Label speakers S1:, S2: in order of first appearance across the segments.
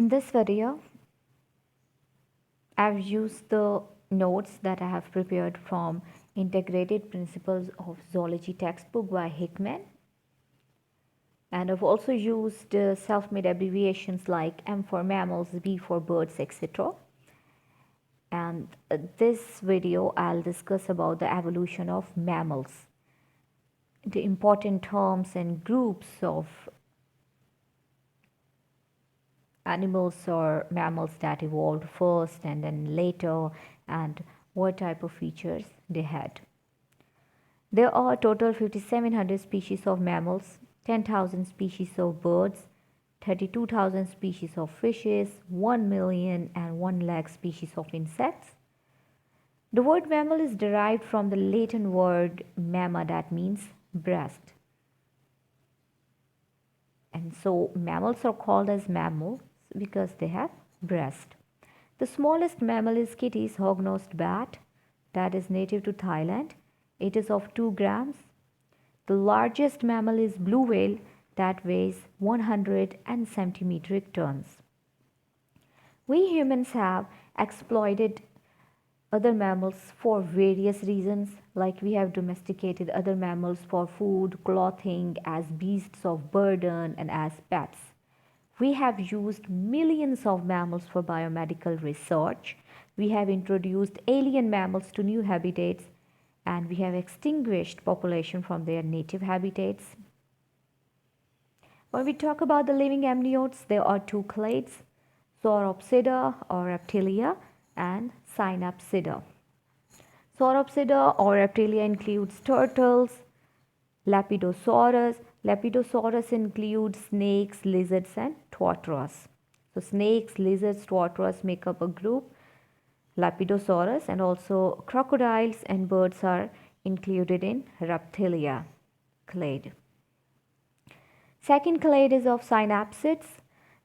S1: In this video, I've used the notes that I have prepared from Integrated Principles of Zoology textbook by Hickman. And I've also used self-made abbreviations like M for mammals, B for birds, etc. And this video, I'll discuss about the evolution of mammals, the important terms and groups of animals or mammals that evolved first and then later, and what type of features they had. There are total 5,700 species of mammals, 10,000 species of birds, 32,000 species of fishes, 1 million and 1 lakh species of insects. The word mammal is derived from the Latin word mamma, that means breast. And so mammals are called as mammals because they have breast. The smallest mammal is kitti's hog-nosed bat, that is native to Thailand. It is of 2 grams. The largest mammal is blue whale, that weighs 170 metric tons. We humans have exploited other mammals for various reasons, like we have domesticated other mammals for food, clothing, as beasts of burden, and as pets. We have used millions of mammals for biomedical research. We have introduced alien mammals to new habitats, and we have extinguished population from their native habitats. When we talk about the living amniotes, there are 2 clades, Sauropsida or Reptilia and Synapsida. Sauropsida or Reptilia includes turtles, Lepidosaurus. Lepidosaurus includes snakes, lizards and tortoise. So snakes, lizards, tortoise make up a group, Lepidosaurus, and also crocodiles and birds are included in Reptilia clade. Second clade is of synapsids.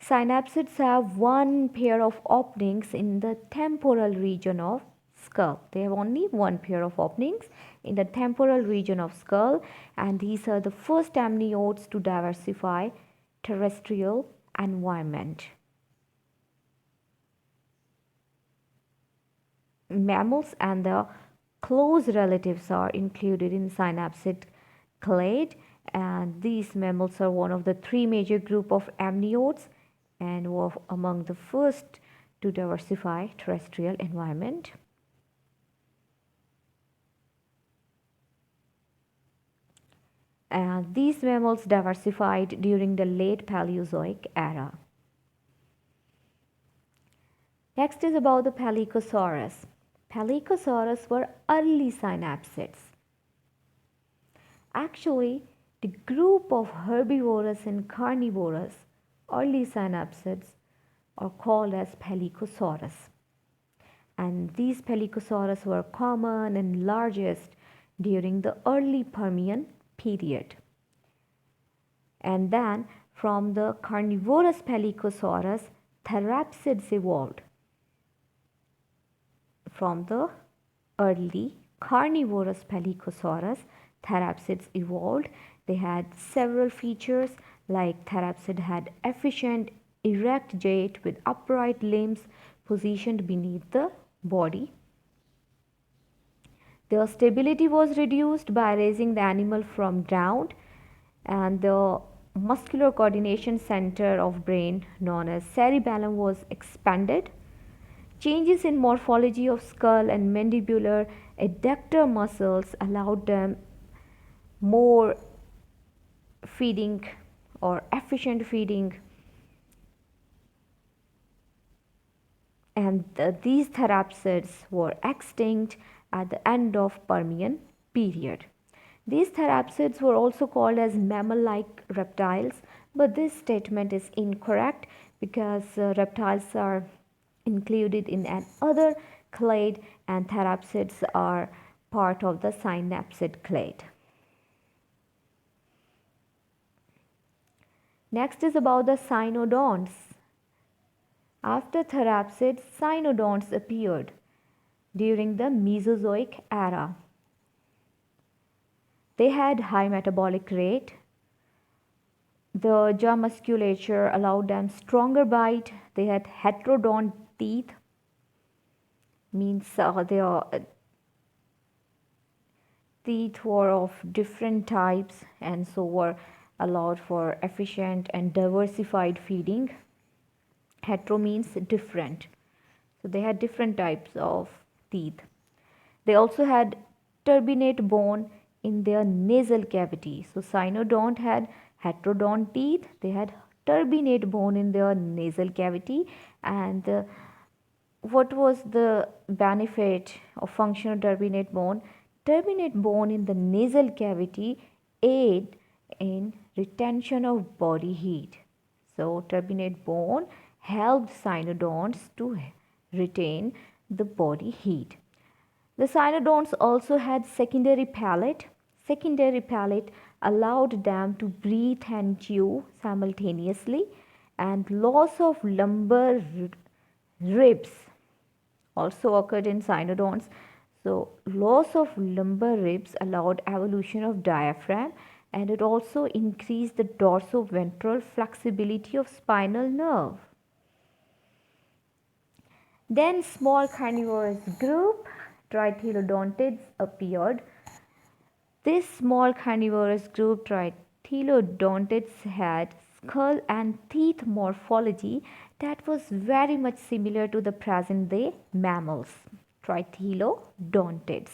S1: Synapsids have 1 pair of openings in the temporal region of skull. They have only 1 pair of openings in the temporal region of skull, and these are the first amniotes to diversify terrestrial environment. Mammals and the close relatives are included in synapsid clade, and these mammals are one of the 3 major group of amniotes and were among the first to diversify terrestrial environment. And these mammals diversified during the late Paleozoic era. Next is about the Pelycosaurs. Pelycosaurs were early synapsids. Actually, the group of herbivorous and carnivorous early synapsids are called as Pelycosaurs. And these Pelycosaurs were common and largest during the early Permian period. And then from the carnivorous Pelycosaurs, therapsids evolved. From the early carnivorous Pelycosaurs, therapsids evolved. They had several features, like therapsid had efficient erect gait with upright limbs positioned beneath the body. Their stability was reduced by raising the animal from ground, and the muscular coordination center of brain known as cerebellum was expanded. Changes in morphology of skull and mandibular adductor muscles allowed them more feeding or efficient feeding, and these therapsids were extinct at the end of Permian period. These therapsids were also called as mammal-like reptiles, but this statement is incorrect because reptiles are included in another clade and therapsids are part of the synapsid clade. Next is about the Cynodonts. After therapsids, Cynodonts appeared during the Mesozoic era. They had high metabolic rate, The jaw musculature allowed them stronger bite. They had heterodont teeth, means their teeth were of different types and so were allowed for efficient and diversified feeding. Hetero means different. So they had different types of teeth. They also had turbinate bone in their nasal cavity. So cynodont had heterodont teeth. They had turbinate bone in their nasal cavity. And what was the benefit of functional turbinate bone? Turbinate bone in the nasal cavity aid in retention of body heat. So turbinate bone helped cynodonts to retain the body heat. The cynodonts also had secondary palate. Secondary palate allowed them to breathe and chew simultaneously, and loss of lumbar ribs also occurred in cynodonts. So loss of lumbar ribs allowed evolution of diaphragm, and it also increased the dorsoventral flexibility of spinal nerve. Then small carnivorous group Trithelodontids appeared. This small carnivorous group Trithelodontids had skull and teeth morphology that was very much similar to the present day mammals, Trithelodontids.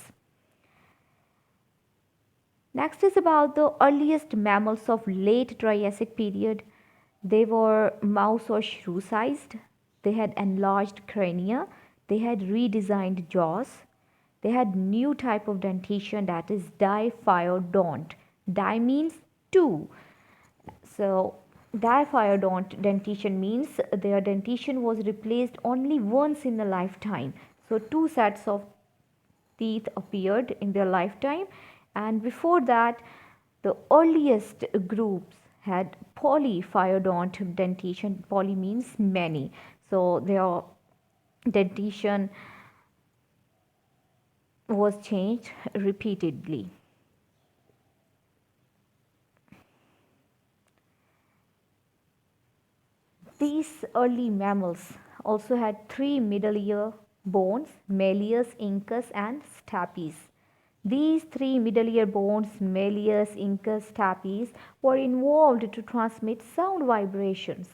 S1: Next is about the earliest mammals of late Triassic period. They were mouse or shrew-sized. They had enlarged crania. They had redesigned jaws. They had new type of dentition, that is diphyodont. Di means two. So diphyodont dentition means their dentition was replaced only once in a lifetime. So two sets of teeth appeared in their lifetime, and before that the earliest groups had polyphyodont dentition. Poly means many. So their dentition was changed repeatedly. These early mammals also had three middle ear bones, malleus, incus and stapes. These three middle ear bones, malleus, incus, stapes, were involved to transmit sound vibrations.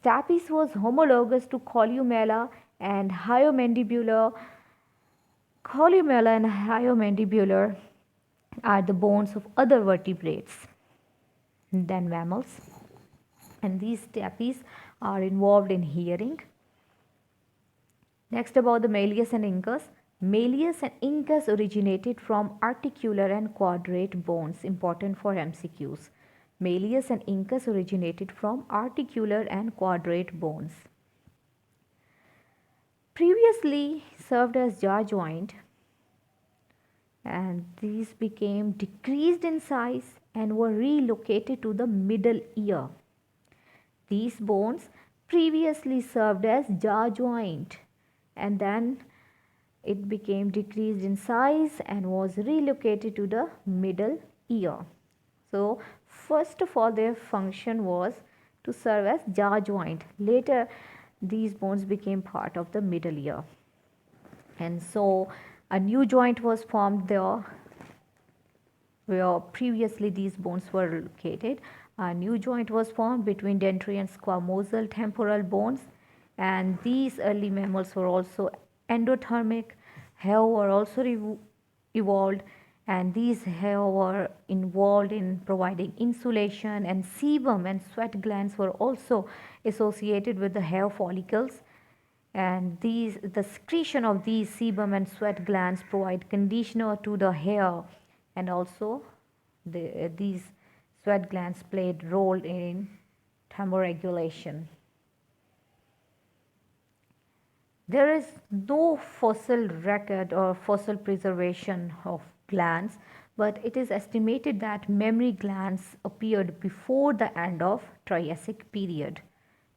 S1: Stapes was homologous to columella and hyomandibular. Columella and hyomandibular are the bones of other vertebrates than mammals, and these stapes are involved in hearing. Next, about the malleus and incus. Malleus and incus originated from articular and quadrate bones, important for MCQs. Malleus and incus originated from articular and quadrate bones. Previously served as jaw joint, and these became decreased in size and were relocated to the middle ear. These bones previously served as jaw joint, and then it became decreased in size and was relocated to the middle ear. So first of all their function was to serve as jaw joint. Later these bones became part of the middle ear, and so a new joint was formed there where previously these bones were located. A new joint was formed between dentary and squamosal temporal bones, and these early mammals were also endothermic. Hair were also evolved, and these hair were involved in providing insulation, and sebum and sweat glands were also associated with the hair follicles, and the secretion of these sebum and sweat glands provide conditioner to the hair, and also these sweat glands played role in thermoregulation. There is no fossil record or fossil preservation of glands, but it is estimated that mammary glands appeared before the end of Triassic period.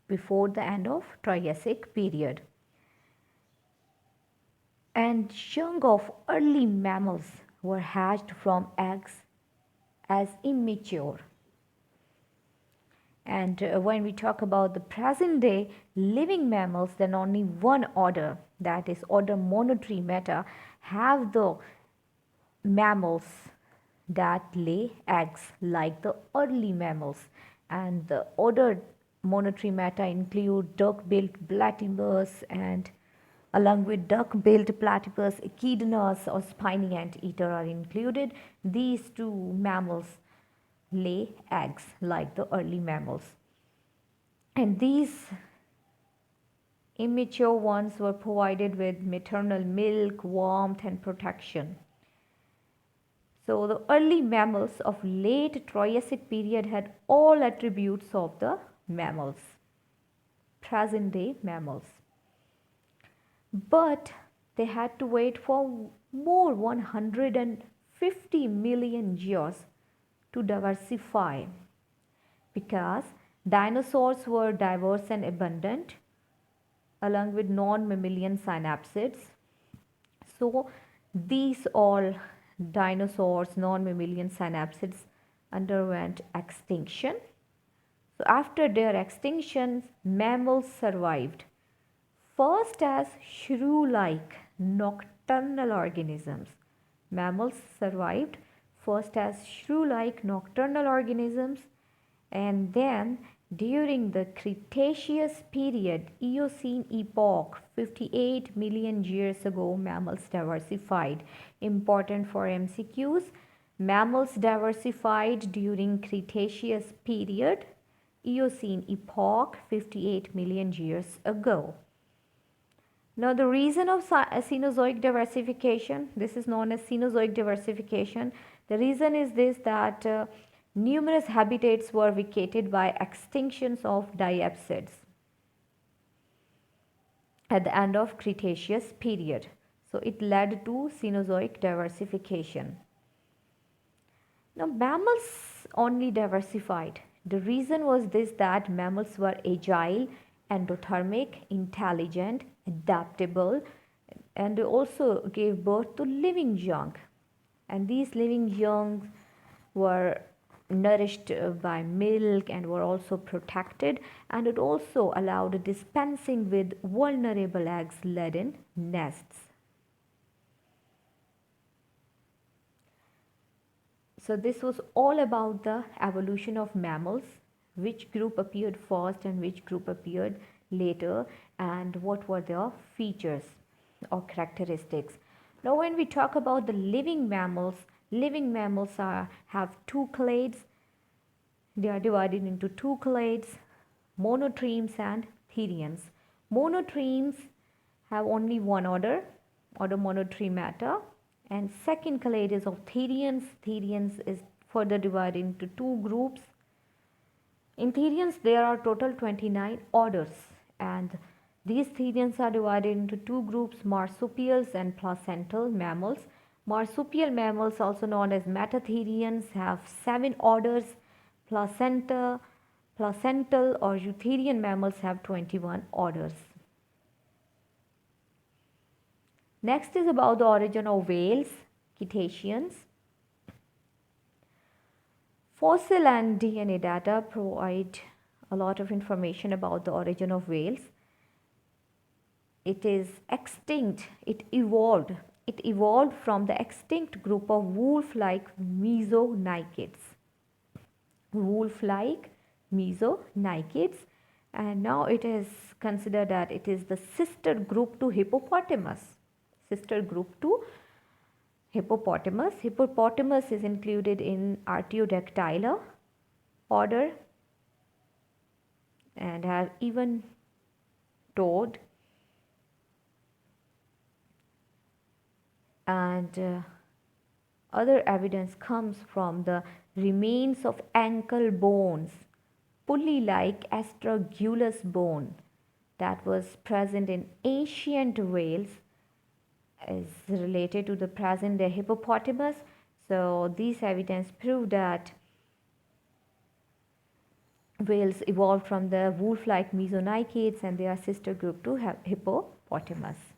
S1: Before the end of Triassic period. And young of early mammals were hatched from eggs as immature. And when we talk about the present day living mammals, then only one order, that is order Monotremata, have the mammals that lay eggs like the early mammals. And the order Monotremata include duck-billed platypus, and along with duck-billed platypus, echidnas or spiny anteater are included. These two mammals lay eggs like the early mammals. And these immature ones were provided with maternal milk, warmth, and protection. So the early mammals of late Triassic period had all attributes of the mammals, present day mammals. But they had to wait for more 150 million years to diversify, because dinosaurs were diverse and abundant along with non-mammalian synapsids. So these all dinosaurs, non-mammalian synapsids, underwent extinction. So after their extinction, mammals survived, first as shrew-like nocturnal organisms. Mammals survived first as shrew-like nocturnal organisms, and then during the Cretaceous period, Eocene epoch, 58 million years ago, mammals diversified. Important for MCQs, mammals diversified during Cretaceous period, Eocene epoch, 58 million years ago. Now the reason of Cenozoic diversification, this is known as Cenozoic diversification. The reason is this, that numerous habitats were vacated by extinctions of diapsids at the end of Cretaceous period. So it led to Cenozoic diversification. Now mammals only diversified. The reason was this, that mammals were agile, endothermic, intelligent, adaptable, and also gave birth to living young. And these living young were nourished by milk and were also protected, and it also allowed dispensing with vulnerable eggs laid in nests. So this was all about the evolution of mammals, which group appeared first and which group appeared later, and what were their features or characteristics. Now when we talk about the living mammals have two clades. They are divided into two clades, monotremes and therians. Monotremes have only one order Monotremata, and second clade is of therians. Therians is further divided into two groups. In therians there are total 29 orders, and these therians are divided into two groups, marsupials and placental mammals. Marsupial mammals, also known as metatherians, have 7 orders. Placental or eutherian mammals have 21 orders. Next is about the origin of whales, cetaceans. Fossil and DNA data provide a lot of information about the origin of whales. It is extinct, it evolved from the extinct group of wolf-like mesonychids. And now it is considered that it is the sister group to hippopotamus. Hippopotamus is included in Artiodactyla order and has even toed, and other evidence comes from the remains of ankle bones, pulley-like astragalus bone that was present in ancient whales, is related to the present day hippopotamus. So these evidence prove that whales evolved from the wolf-like mesonychids and they are sister group to hippopotamus.